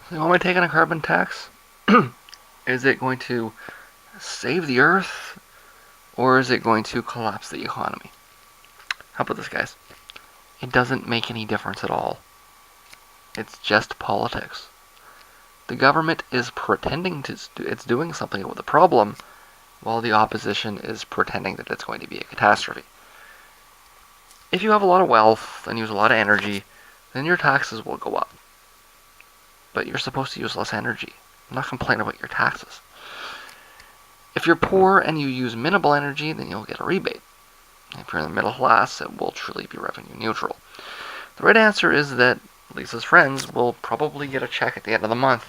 You want me taking a carbon tax? Is it going to save the earth, or is it going to collapse the economy? How about this, guys? It doesn't make any difference at all. It's just politics. The government is pretending it's doing something with the problem, while the opposition is pretending that it's going to be a catastrophe. If you have a lot of wealth and use a lot of energy, then your taxes will go up. But you're supposed to use less energy. I'm not complaining about your taxes. If you're poor and you use minimal energy, then you'll get a rebate. If you're in the middle class, it will truly be revenue neutral. The right answer is that Lisa's friends will probably get a check at the end of the month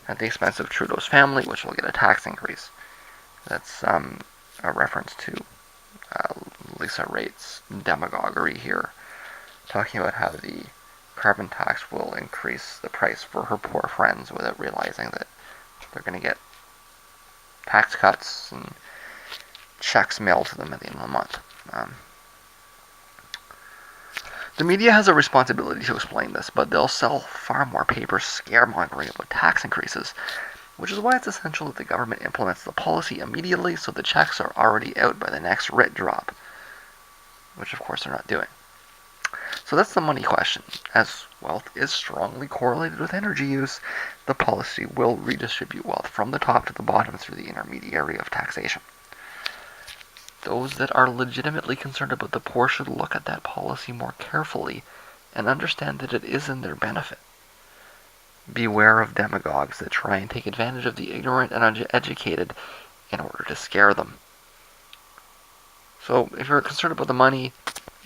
at the expense of Trudeau's family, which will get a tax increase. That's a reference to uh, Lisa Rate's demagoguery here, talking about how the carbon tax will increase the price for her poor friends without realizing that they're going to get tax cuts and checks mailed to them at the end of the month. The media has a responsibility to explain this, but they'll sell far more papers scaremongering about tax increases, which is why it's essential that the government implements the policy immediately so the checks are already out by the next writ drop, which of course they're not doing. So that's the money question. As wealth is strongly correlated with energy use, the policy will redistribute wealth from the top to the bottom through the intermediary of taxation. Those that are legitimately concerned about the poor should look at that policy more carefully and understand that it is in their benefit. Beware of demagogues that try and take advantage of the ignorant and uneducated in order to scare them. So if you're concerned about the money,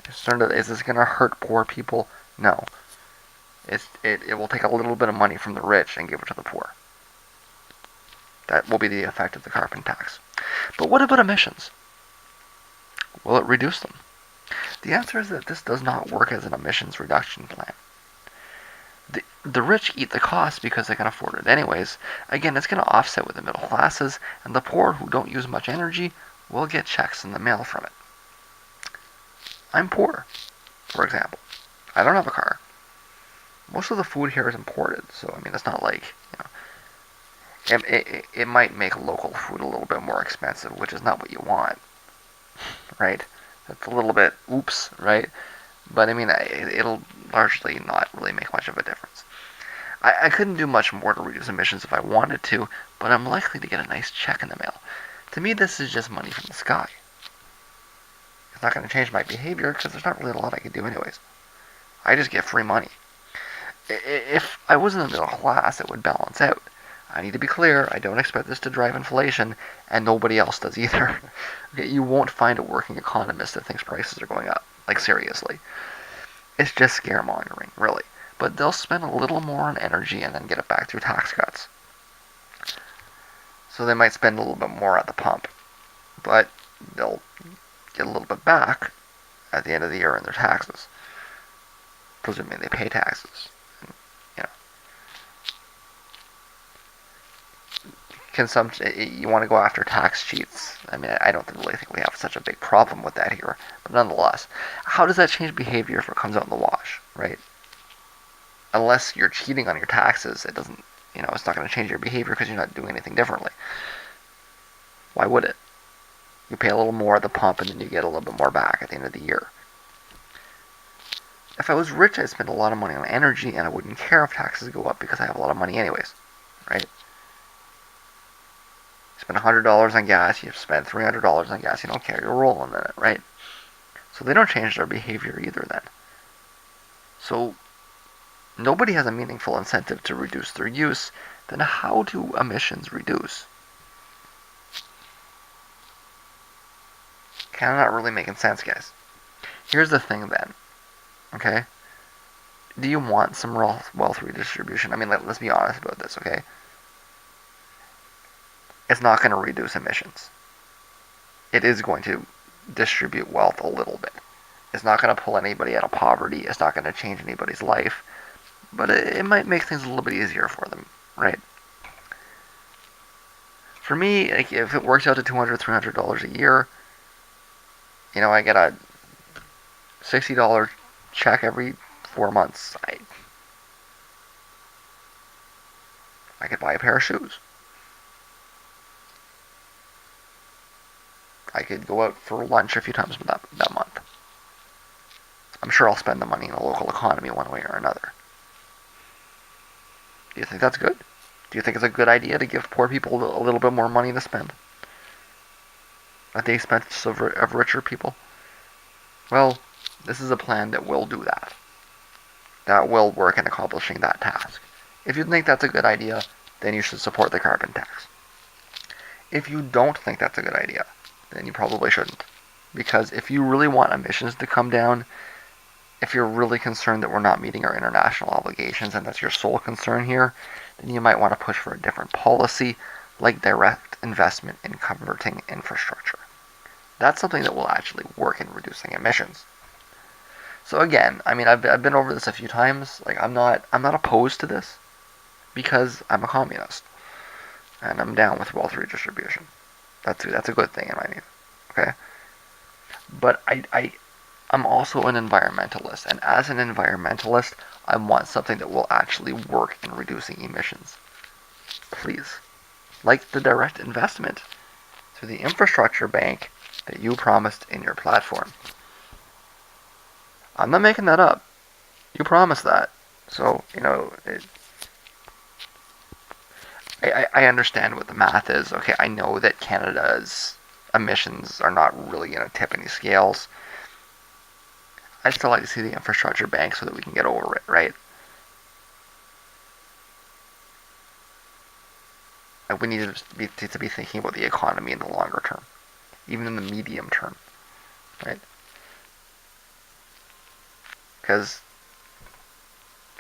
concerned is this going to hurt poor people? No. It will take a little bit of money from the rich and give it to the poor. That will be the effect of the carbon tax. But what about emissions? Will it reduce them? The answer is that this does not work as an emissions reduction plan. The rich eat the cost because they can afford it anyways. Again, it's going to offset with the middle classes, and the poor who don't use much energy will get checks in the mail from it. I'm poor, for example. I don't have a car. Most of the food here is imported, so I mean, it's not like, it might make local food a little bit more expensive, which is not what you want, right? That's a little bit oops, right? But I mean, it'll largely not really make much of a difference. I couldn't do much more to reduce emissions if I wanted to, but I'm likely to get a nice check in the mail. To me, this is just money from the sky. It's not going to change my behavior because there's not really a lot I can do anyways. I just get free money. If I was in the middle class, it would balance out. I need to be clear, I don't expect this to drive inflation, and nobody else does either. Okay, you won't find a working economist that thinks prices are going up. Like, seriously. It's just scaremongering, really. But they'll spend a little more on energy and then get it back through tax cuts. So they might spend a little bit more at the pump, but they'll get a little bit back at the end of the year in their taxes, presuming they pay taxes. You know, you want to go after tax cheats. I mean, I don't really think we have such a big problem with that here, but nonetheless, how does that change behavior if it comes out in the wash, right? Unless you're cheating on your taxes, it doesn't, it's not going to change your behavior because you're not doing anything differently. Why would it? You pay a little more at the pump and then you get a little bit more back at the end of the year. If I was rich, I'd spend a lot of money on energy and I wouldn't care if taxes go up because I have a lot of money anyways, right? You spend $100 on gas, you spend $300 on gas, you don't care, you're rolling in it, right? So they don't change their behavior either then. So nobody has a meaningful incentive to reduce their use, then how do emissions reduce? Kind of not really making sense, guys. Here's the thing then, okay? Do you want some wealth redistribution? I mean, let's be honest about this, okay? It's not going to reduce emissions. It is going to distribute wealth a little bit. It's not going to pull anybody out of poverty. It's not going to change anybody's life. But it might make things a little bit easier for them, right? For me, like, if it works out to $200, $300 a year, I get a $60 check every 4 months. I could buy a pair of shoes. I could go out for lunch a few times that month. I'm sure I'll spend the money in the local economy one way or another. Do you think that's good? Do you think it's a good idea to give poor people a little bit more money to spend at the expense of richer people? Well, this is a plan that will do that. That will work in accomplishing that task. If you think that's a good idea, then you should support the carbon tax. If you don't think that's a good idea, then you probably shouldn't. Because if you really want emissions to come down, if you're really concerned that we're not meeting our international obligations and that's your sole concern here, then you might want to push for a different policy, like direct investment in converting infrastructure. That's something that will actually work in reducing emissions. So again, I mean, I've been over this a few times. Like, I'm not opposed to this because I'm a communist and I'm down with wealth redistribution. That's a good thing in my view. Okay, but I'm also an environmentalist, and as an environmentalist, I want something that will actually work in reducing emissions. Please, like the direct investment through the infrastructure bank that you promised in your platform. I'm not making that up. You promised that. So, I understand what the math is. Okay, I know that Canada's emissions are not really going to tip any scales. I'd still like to see the infrastructure bank so that we can get over it, right? We need to be thinking about the economy in the longer term, even in the medium term, right? Because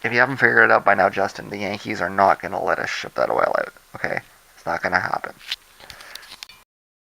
if you haven't figured it out by now, Justin, the Yankees are not going to let us ship that oil out, okay? It's not going to happen.